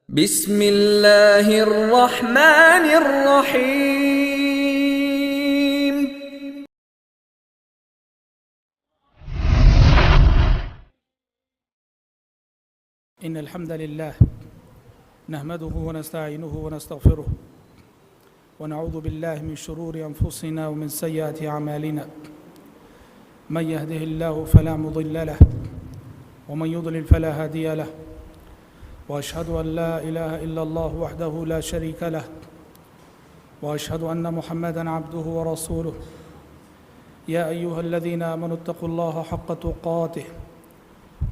بسم اللہ الرحمن الرحیم۔ ان الحمد لله نحمده ونستعينه ونستغفره ونعوذ بالله من شرور انفسنا ومن سيئات اعمالنا، من يهده الله فلا مضل له ومن يضلل فلا هادي له، واشهد ان لا اله الا الله وحده لا شريك له، واشهد ان محمدا عبده ورسوله. يا ايها الذين امنوا اتقوا الله حق تقاته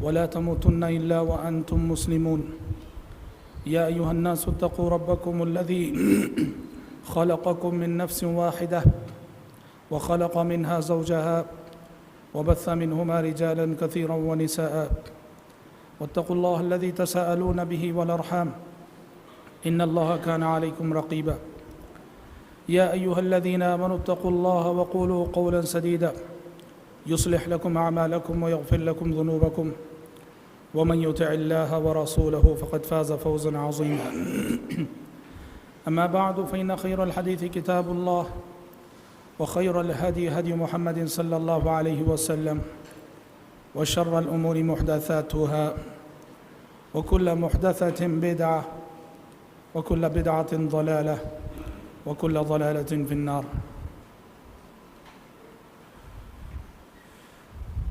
ولا تموتن الا وانتم مسلمون. يا ايها الناس اتقوا ربكم الذي خلقكم من نفس واحده وخلق منها زوجها وبث منهما رجالا كثيرا ونساء، واتقوا الله الذي تساءلون به والأرحام إن الله كان عليكم رقيبا. يا أيها الذين آمنوا اتقوا الله وقولوا قولا سديدا يصلح لكم أعمالكم ويغفر لكم ذنوبكم، ومن يطع الله ورسوله فقد فاز فوزا عظيما. أما بعد، فإن خير الحديث كتاب الله، وخير الهدي هدي محمد صلى الله عليه وسلم، وشر الأمور محدثاتها، وكل محدثة بدعة، وكل بدعة ضلالة، وكل ضلالة في النار.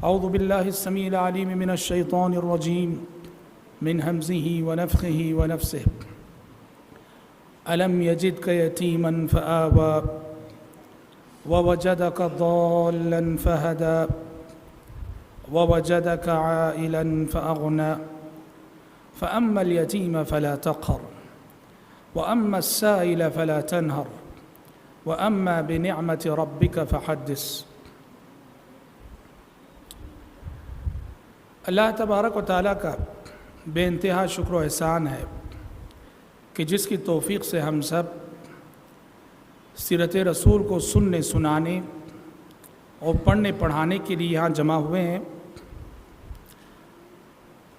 أعوذ بالله السميع العليم من الشيطان الرجيم من همزه ونفخه ونفسه. ألم يجدك يتيما فآوى ووجدك ضالا فهدى ووجدك عائلا فأغنى فأما اليتيم فلا تقهر وأما السائل فلا تنهر وأما بنعمة ربك فحدث. اللہ تبارک و تعالیٰ کا بے انتہا شکر و احسان ہے کہ جس کی توفیق سے ہم سب سیرت رسول کو سننے سنانے اور پڑھنے پڑھانے کے لیے یہاں جمع ہوئے ہیں.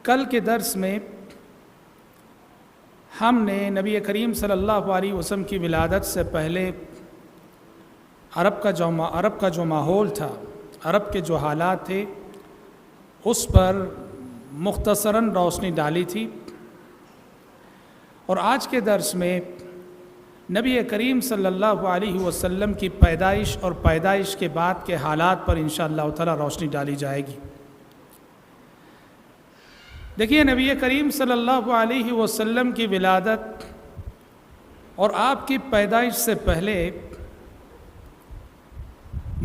کل کے درس میں ہم نے نبی کریم صلی اللہ علیہ وسلم کی ولادت سے پہلے عرب کا جو ماحول تھا، عرب کے جو حالات تھے، اس پر مختصراً روشنی ڈالی تھی. اور آج کے درس میں نبی کریم صلی اللہ علیہ وسلم کی پیدائش اور پیدائش کے بعد کے حالات پر انشاءاللہ تعالی روشنی ڈالی جائے گی. دیکھیے، نبی کریم صلی اللہ علیہ وسلم کی ولادت اور آپ کی پیدائش سے پہلے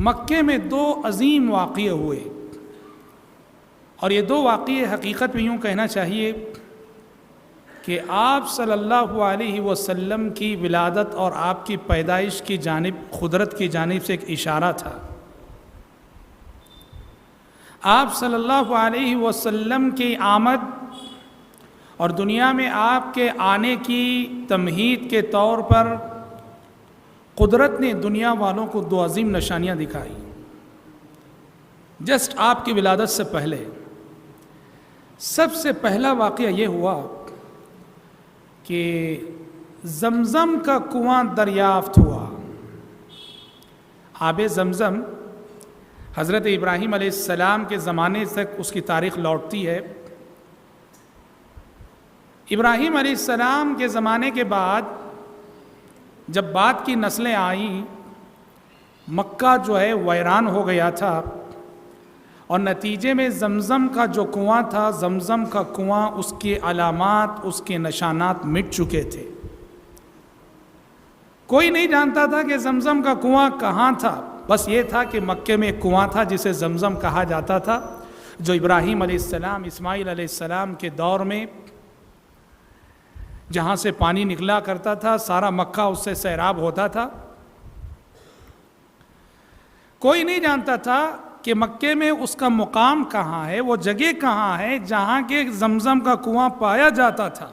مکے میں دو عظیم واقعے ہوئے، اور یہ دو واقعے حقیقت میں یوں کہنا چاہیے کہ آپ صلی اللہ علیہ وسلم کی ولادت اور آپ کی پیدائش کی جانب قدرت کی جانب سے ایک اشارہ تھا. آپ صلی اللہ علیہ وسلم کی آمد اور دنیا میں آپ کے آنے کی تمہید کے طور پر قدرت نے دنیا والوں کو دو عظیم نشانیاں دکھائی. جسٹ آپ کی ولادت سے پہلے سب سے پہلا واقعہ یہ ہوا کہ زمزم کا کنواں دریافت ہوا. آب زمزم حضرت ابراہیم علیہ السلام کے زمانے تک اس کی تاریخ لوٹتی ہے. ابراہیم علیہ السلام کے زمانے کے بعد جب بعد کی نسلیں آئیں، مکہ جو ہے ویران ہو گیا تھا، اور نتیجے میں زمزم کا جو کنواں تھا، زمزم کا کنواں، اس کے علامات، اس کے نشانات مٹ چکے تھے. کوئی نہیں جانتا تھا کہ زمزم کا کنواں کہاں تھا. بس یہ تھا کہ مکے میں ایک کنواں تھا جسے زمزم کہا جاتا تھا، جو ابراہیم علیہ السلام، اسماعیل علیہ السلام کے دور میں جہاں سے پانی نکلا کرتا تھا، سارا مکہ اس سے سیراب ہوتا تھا. کوئی نہیں جانتا تھا کہ مکے میں اس کا مقام کہاں ہے، وہ جگہ کہاں ہے جہاں کے زمزم کا کنواں پایا جاتا تھا.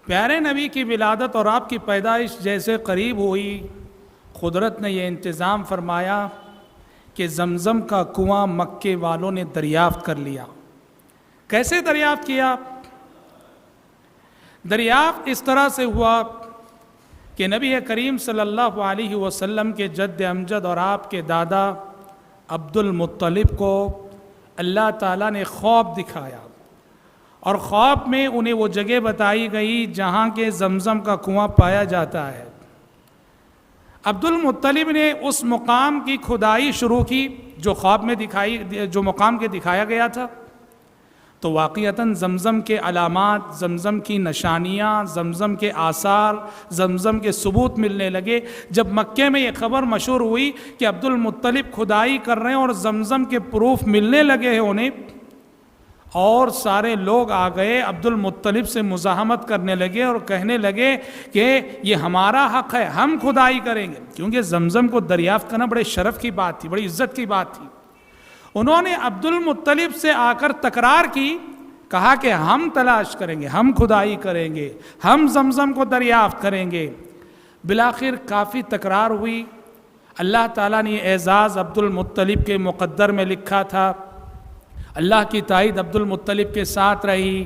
پیارے نبی کی ولادت اور آپ کی پیدائش جیسے قریب ہوئی، قدرت نے یہ انتظام فرمایا کہ زمزم کا کنواں مکے والوں نے دریافت کر لیا. کیسے دریافت کیا؟ دریافت اس طرح سے ہوا کہ نبی کریم صلی اللہ علیہ وسلم کے جد امجد اور آپ کے دادا عبد المطلب کو اللہ تعالیٰ نے خواب دکھایا، اور خواب میں انہیں وہ جگہ بتائی گئی جہاں کے زمزم کا کنواں پایا جاتا ہے۔ عبد المطلب نے اس مقام کی کھدائی شروع کی جو خواب میں جو مقام کے دکھایا گیا تھا، تو واقعتاً زمزم کے علامات، زمزم کی نشانیاں، زمزم کے آثار، زمزم کے ثبوت ملنے لگے۔ جب مکے میں یہ خبر مشہور ہوئی کہ عبد المطلب کھدائی کر رہے ہیں اور زمزم کے پروف ملنے لگے ہیں انہیں، اور سارے لوگ آ گئے عبد المطلب سے مزاحمت کرنے لگے اور کہنے لگے کہ یہ ہمارا حق ہے، ہم کھدائی کریں گے، کیونکہ زمزم کو دریافت کرنا بڑے شرف کی بات تھی، بڑی عزت کی بات تھی۔ انہوں نے عبد المطلب سے آ کر تکرار کی، کہا کہ ہم تلاش کریں گے، ہم کھدائی کریں گے، ہم زمزم کو دریافت کریں گے۔ بالآخر کافی تکرار ہوئی، اللہ تعالیٰ نے یہ اعزاز عبد المطلب کے مقدر میں لکھا تھا، اللہ کی تائید عبد المطلب کے ساتھ رہی۔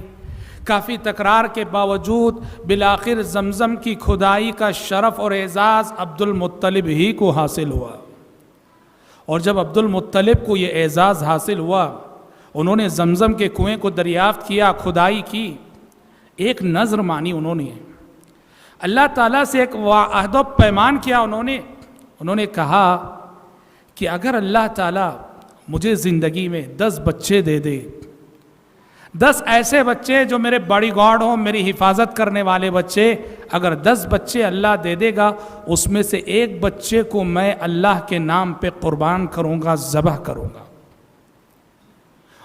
کافی تکرار کے باوجود بالآخر زمزم کی کھدائی کا شرف اور اعزاز عبد المطلب ہی کو حاصل ہوا۔ اور جب عبد المطلب کو یہ اعزاز حاصل ہوا، انہوں نے زمزم کے کنویں کو دریافت کیا، کھدائی کی، ایک نذر مانی انہوں نے، اللہ تعالیٰ سے ایک عہد و پیمان کیا انہوں نے کہا کہ اگر اللہ تعالیٰ مجھے زندگی میں 10 بچے دے دے، 10 ایسے بچے جو میرے باڈی گارڈ ہوں، میری حفاظت کرنے والے بچے، اگر 10 بچے اللہ دے دے گا، اس میں سے ایک بچے کو میں اللہ کے نام پہ قربان کروں گا، ذبح کروں گا۔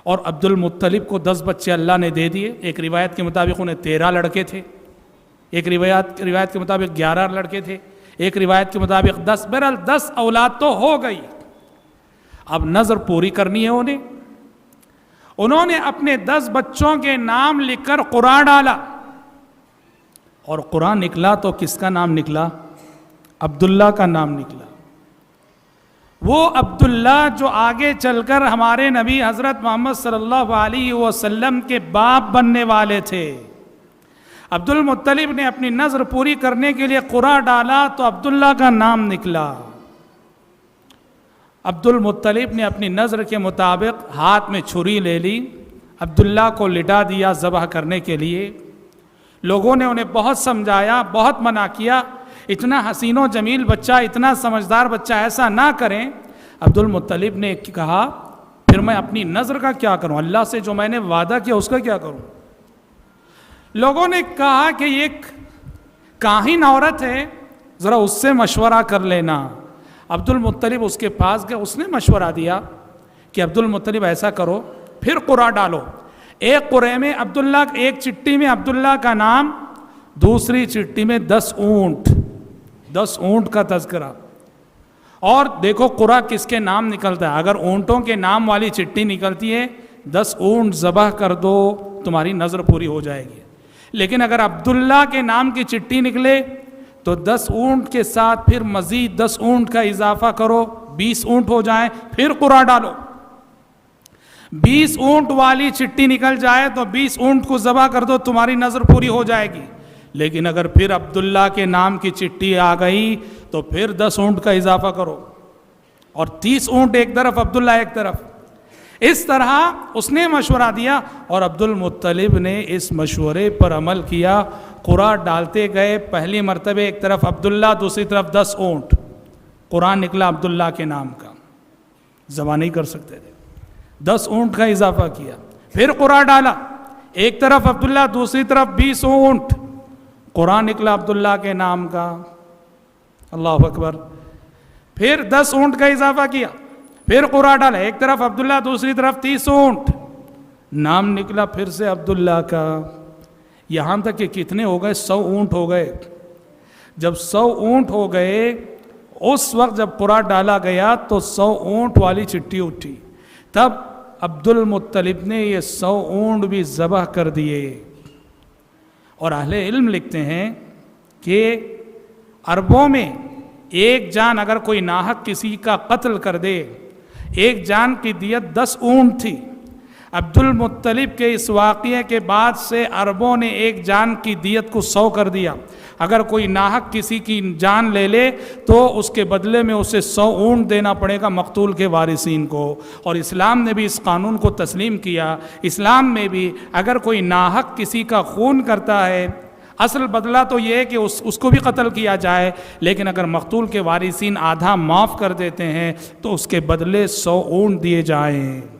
اور عبد المطلب کو 10 بچے اللہ نے دے دیے۔ ایک روایت کے مطابق انہیں 13 لڑکے تھے، ایک روایت کے مطابق 11 لڑکے تھے، ایک روایت کے مطابق 10، بہرحال 10 اولاد تو ہو گئی۔ اب نظر پوری کرنی ہے انہوں نے اپنے 10 بچوں کے نام لکھ کر قرآن ڈالا، اور قرآن نکلا تو کس کا نام نکلا؟ عبداللہ کا نام نکلا۔ وہ عبداللہ جو آگے چل کر ہمارے نبی حضرت محمد صلی اللہ علیہ وسلم کے باپ بننے والے تھے۔ عبد المطلب نے اپنی نظر پوری کرنے کے لیے قرآن ڈالا تو عبداللہ کا نام نکلا۔ عبد المطلب نے اپنی نظر کے مطابق ہاتھ میں چھری لے لی، عبداللہ کو لٹا دیا ذبح کرنے کے لیے۔ لوگوں نے انہیں بہت سمجھایا، بہت منع کیا، اتنا حسین و جمیل بچہ، اتنا سمجھدار بچہ ایسا نہ کریں۔ عبد المطلب نے کہا پھر میں اپنی نظر کا کیا کروں، اللہ سے جو میں نے وعدہ کیا اس کا کیا کروں؟ لوگوں نے کہا کہ یہ ایک کاہن عورت ہے، ذرا اس سے مشورہ کر لینا۔ عبد المطلب اس کے پاس گئے، اس نے مشورہ دیا کہ عبد المطلب ایسا کرو، پھر قرعہ ڈالو، ایک قرعے میں عبداللہ، ایک چٹی میں عبداللہ کا نام، دوسری چٹی میں 10 اونٹ کا تذکرہ، اور دیکھو قرعہ کس کے نام نکلتا ہے۔ اگر اونٹوں کے نام والی چٹی نکلتی ہے، 10 اونٹ ذبح کر دو، تمہاری نظر پوری ہو جائے گی۔ لیکن اگر عبداللہ کے نام کی چٹی نکلے تو 10 اونٹ کے ساتھ پھر مزید 10 اونٹ کا اضافہ کرو، 20 اونٹ ہو جائیں، پھر قرعہ ڈالو۔ 20 اونٹ والی چٹی نکل جائے تو 20 اونٹ کو ذبح کر دو، تمہاری نظر پوری ہو جائے گی۔ لیکن اگر پھر عبداللہ کے نام کی چٹی آ گئی تو پھر 10 اونٹ کا اضافہ کرو، اور 30 اونٹ ایک طرف، عبداللہ ایک طرف۔ اس طرح اس نے مشورہ دیا، اور عبد المطلب نے اس مشورے پر عمل کیا۔ قرآن ڈالتے گئے، پہلی مرتبہ ایک طرف عبداللہ، دوسری طرف 10 اونٹ، قرآن نکلا عبداللہ کے نام کا، ذبح نہیں کر سکتے تھے، 10 اونٹ کا اضافہ کیا۔ پھر قرآن ڈالا، ایک طرف عبداللہ، دوسری طرف 20 اونٹ، قرآن نکلا عبداللہ کے نام کا، اللہ اکبر۔ پھر 10 اونٹ کا اضافہ کیا، پھر قرآن ڈالا، ایک طرف عبداللہ، دوسری طرف 30 اونٹ، نام نکلا پھر سے عبداللہ کا، یہاں تک کہ کتنے ہو گئے؟ 100 اونٹ ہو گئے۔ جب 100 اونٹ ہو گئے، اس وقت جب قرآن ڈالا گیا تو 100 اونٹ والی چٹھی اٹھی، تب عبد المطلب نے یہ 100 اونٹ بھی ذبح کر دیے۔ اور اہل علم لکھتے ہیں کہ عربوں میں ایک جان اگر کوئی ناحق کسی کا قتل کر دے، ایک جان کی دیت 10 اونٹ تھی، عبد المطلب کے اس واقعے کے بعد سے عربوں نے ایک جان کی دیت کو 100 کر دیا. اگر کوئی ناحق کسی کی جان لے لے تو اس کے بدلے میں اسے 100 اونٹ دینا پڑے گا مقتول کے وارثین کو. اور اسلام نے بھی اس قانون کو تسلیم کیا. اسلام میں بھی اگر کوئی ناحق کسی کا خون کرتا ہے، اصل بدلہ تو یہ ہے کہ اس کو بھی قتل کیا جائے، لیکن اگر مقتول کے وارثین آدھا معاف کر دیتے ہیں تو اس کے بدلے 100 اونٹ دیے جائیں.